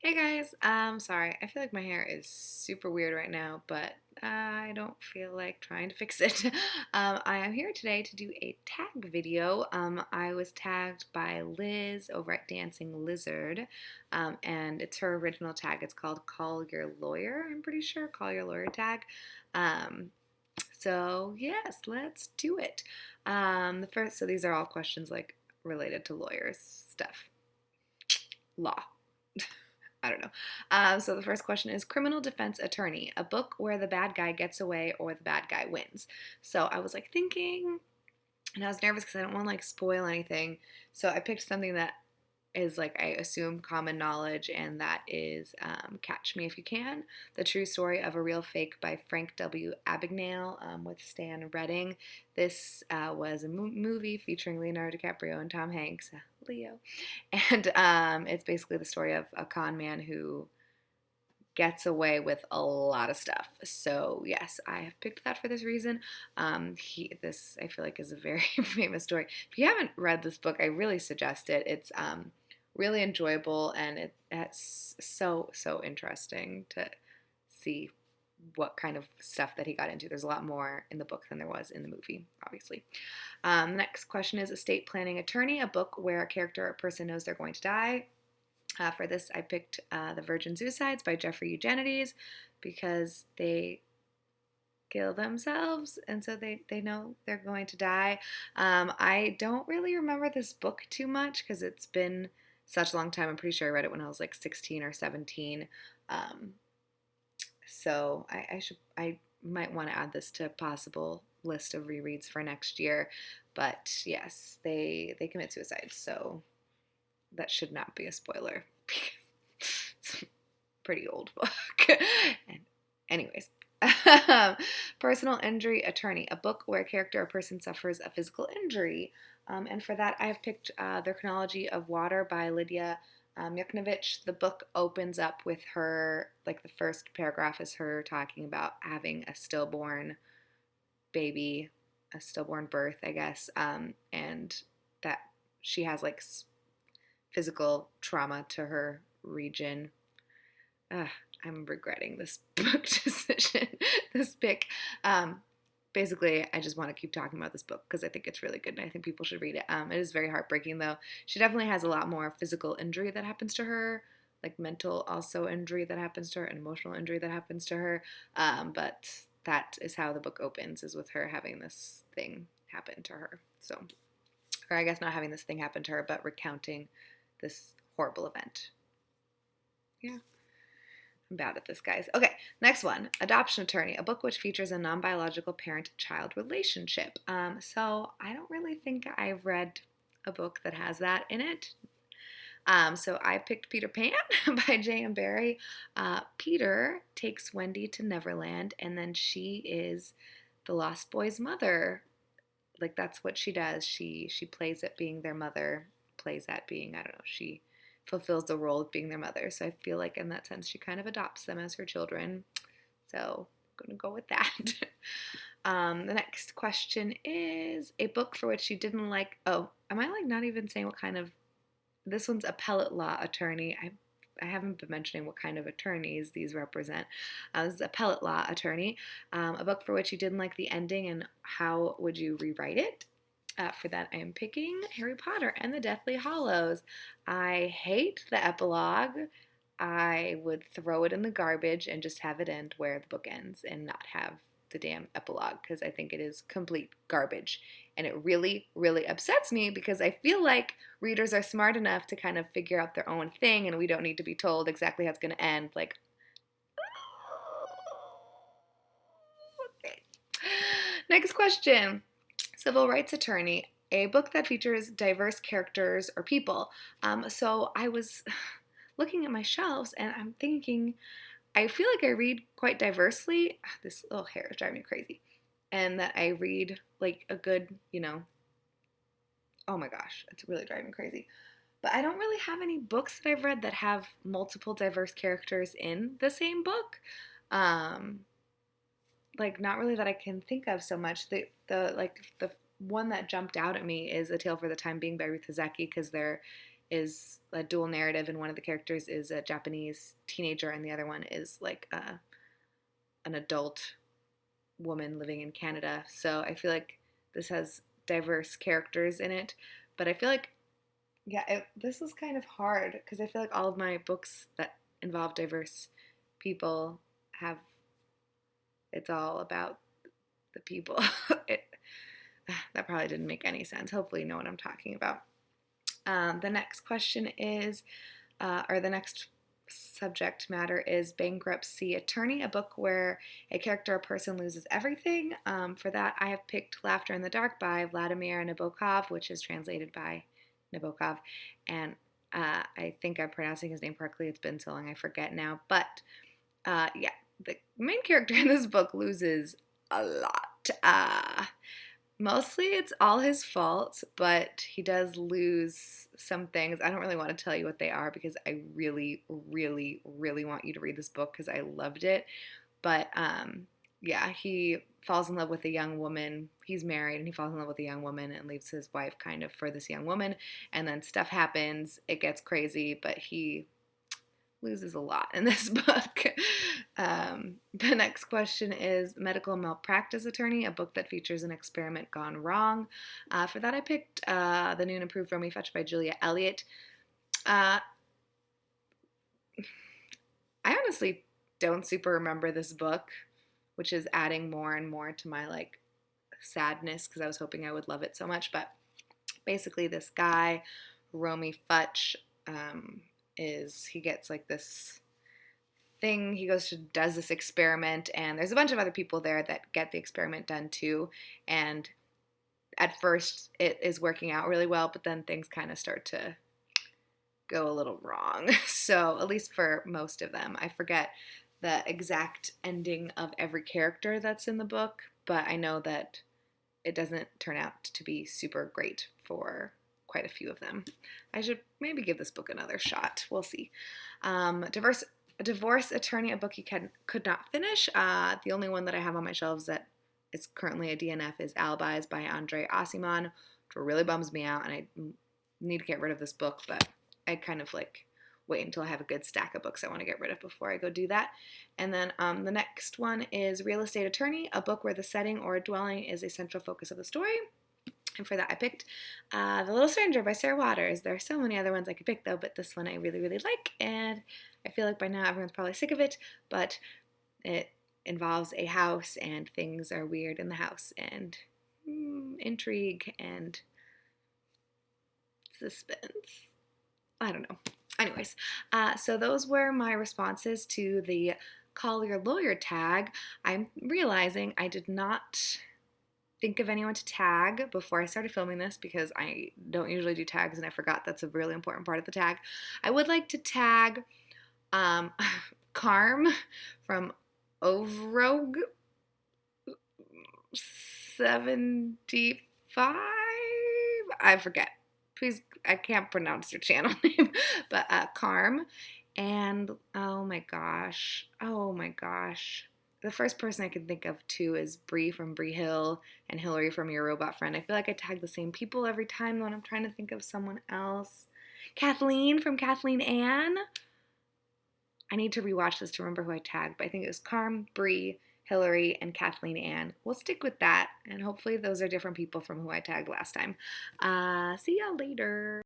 Hey guys, sorry. I feel like my hair is super weird right now, but I don't feel like trying to fix it. I am here today to do a tag video. I was tagged by Liz over at Dancing Lizard, and it's her original tag. It's called Call Your Lawyer, I'm pretty sure. Call Your Lawyer tag. Um, so yes, let's do it. So these are all questions like related to lawyers stuff, law. I don't know. So the first question is Criminal Defense Attorney, a book where the bad guy gets away or the bad guy wins. So I was like thinking, and I was nervous because I don't want to like spoil anything. So I picked something that is like I assume common knowledge, and that is Catch Me If You Can, the true story of a real fake by Frank W. Abagnale with Stan Redding. This was a movie featuring Leonardo DiCaprio and Tom Hanks, Leo, and it's basically the story of a con man who gets away with a lot of stuff. So yes, I have picked that for this reason. This I feel like is a very famous story. If you haven't read this book, I really suggest it. It's really enjoyable, and it's so interesting to see what kind of stuff that he got into. There's a lot more in the book than there was in the movie, obviously. The next question is Estate Planning Attorney, a book where a character or person knows they're going to die. For this, I picked The Virgin Suicides by Jeffrey Eugenides because they kill themselves, and so they know they're going to die. I don't really remember this book too much because it's been such a long time. I'm pretty sure I read it when I was like 16 or 17. Um, so I might want to add this to a possible list of rereads for next year. But yes, they commit suicide, so that should not be a spoiler. It's a pretty old book. And anyways, Personal Injury Attorney, a book where a character or person suffers a physical injury. And for that, I have picked The Chronology of Water by Lydia Yuknovich. The book opens up with her, like the first paragraph is her talking about having a stillborn baby, a stillborn birth, I guess, and that she has like physical trauma to her region. Ugh, I'm regretting this book decision, this pick. Basically, I just want to keep talking about this book because I think it's really good and I think people should read it. It is very heartbreaking though. She definitely has a lot more physical injury that happens to her, like mental also injury that happens to her, and emotional injury that happens to her. But that is how the book opens, is with her having this thing happen to her. So, or I guess not having this thing happen to her, but recounting this horrible event. Yeah. I'm bad at this, guys. Okay, next one. Adoption Attorney, a book which features a non-biological parent-child relationship. So I don't really think I've read a book that has that in it. So I picked Peter Pan by J.M. Barrie. Peter takes Wendy to Neverland, and then she is the Lost Boy's mother. Like that's what she does. She plays at being their mother, plays at being, I don't know, she fulfills the role of being their mother. So I feel like in that sense she kind of adopts them as her children. So I'm gonna go with that. The next question is a book for which she didn't like. Oh, am I like not even saying what kind of? This one's Appellate Law Attorney. I haven't been mentioning what kind of attorneys these represent. This is Appellate Law Attorney, a book for which you didn't like the ending, and how would you rewrite it? For that, I am picking Harry Potter and the Deathly Hallows. I hate the epilogue. I would throw it in the garbage and just have it end where the book ends and not have the damn epilogue because I think it is complete garbage. And it really, really upsets me because I feel like readers are smart enough to kind of figure out their own thing and we don't need to be told exactly how it's going to end. Like, okay. Next question. Civil Rights Attorney, a book that features diverse characters or people. So I was looking at my shelves and I'm thinking, I feel like I read quite diversely. This little hair is driving me crazy. And that I read like a good, oh my gosh, it's really driving me crazy. But I don't really have any books that I've read that have multiple diverse characters in the same book. Um, like not really that I can think of so much. The one that jumped out at me is A Tale for the Time Being by Ruth Hazeki because they're is a dual narrative, and one of the characters is a Japanese teenager, and the other one is like an adult woman living in Canada. So I feel like this has diverse characters in it, but I feel like, yeah, this was kind of hard because I feel like all of my books that involve diverse people have, it's all about the people. it, that probably didn't make any sense. Hopefully you know what I'm talking about. The next question is, or the next subject matter is Bankruptcy Attorney, a book where a character or person loses everything. For that, I have picked Laughter in the Dark by Vladimir Nabokov, which is translated by Nabokov, and I think I'm pronouncing his name correctly. It's been so long I forget now. But yeah, the main character in this book loses a lot. Mostly it's all his fault, but he does lose some things. I don't really want to tell you what they are because I really, really, really want you to read this book because I loved it. But yeah, he falls in love with a young woman. He's married and he falls in love with a young woman and leaves his wife kind of for this young woman. And then stuff happens. It gets crazy, but he loses a lot in this book. The next question is Medical Malpractice Attorney, a book that features an experiment gone wrong. For that, I picked The New and Improved Romy Fetch by Julia Elliott. I honestly don't super remember this book, which is adding more and more to my like sadness because I was hoping I would love it so much. But basically, this guy, Romy Futch, he gets like this thing. He does this experiment, and there's a bunch of other people there that get the experiment done too. And at first, it is working out really well, but then things kind of start to go a little wrong. So at least for most of them, I forget the exact ending of every character that's in the book, but I know that it doesn't turn out to be super great for quite a few of them. I should maybe give this book another shot. We'll see. Divorce Attorney, a book you could not finish. The only one that I have on my shelves that is currently a DNF is Alibis by Andre Aciman, which really bums me out, and I need to get rid of this book, but I kind of like wait until I have a good stack of books I want to get rid of before I go do that. And then the next one is Real Estate Attorney, a book where the setting or dwelling is a central focus of the story. And for that, I picked The Little Stranger by Sarah Waters. There are so many other ones I could pick, though, but this one I really, really like, and I feel like by now everyone's probably sick of it, but it involves a house, and things are weird in the house, and intrigue, and suspense. I don't know. Anyways, so those were my responses to the Call Your Lawyer tag. I'm realizing I did not think of anyone to tag before I started filming this because I don't usually do tags and I forgot that's a really important part of the tag. I would like to tag Carm from Ovrogue 75. I forget. Please, I can't pronounce your channel name, but Carm. And oh my gosh. The first person I can think of too is Bree from Bree Hill and Hillary from Your Robot Friend. I feel like I tag the same people every time when I'm trying to think of someone else. Kathleen from Kathleen Ann. I need to rewatch this to remember who I tagged, but I think it was Carm, Bree, Hillary, and Kathleen Ann. We'll stick with that, and hopefully those are different people from who I tagged last time. See y'all later.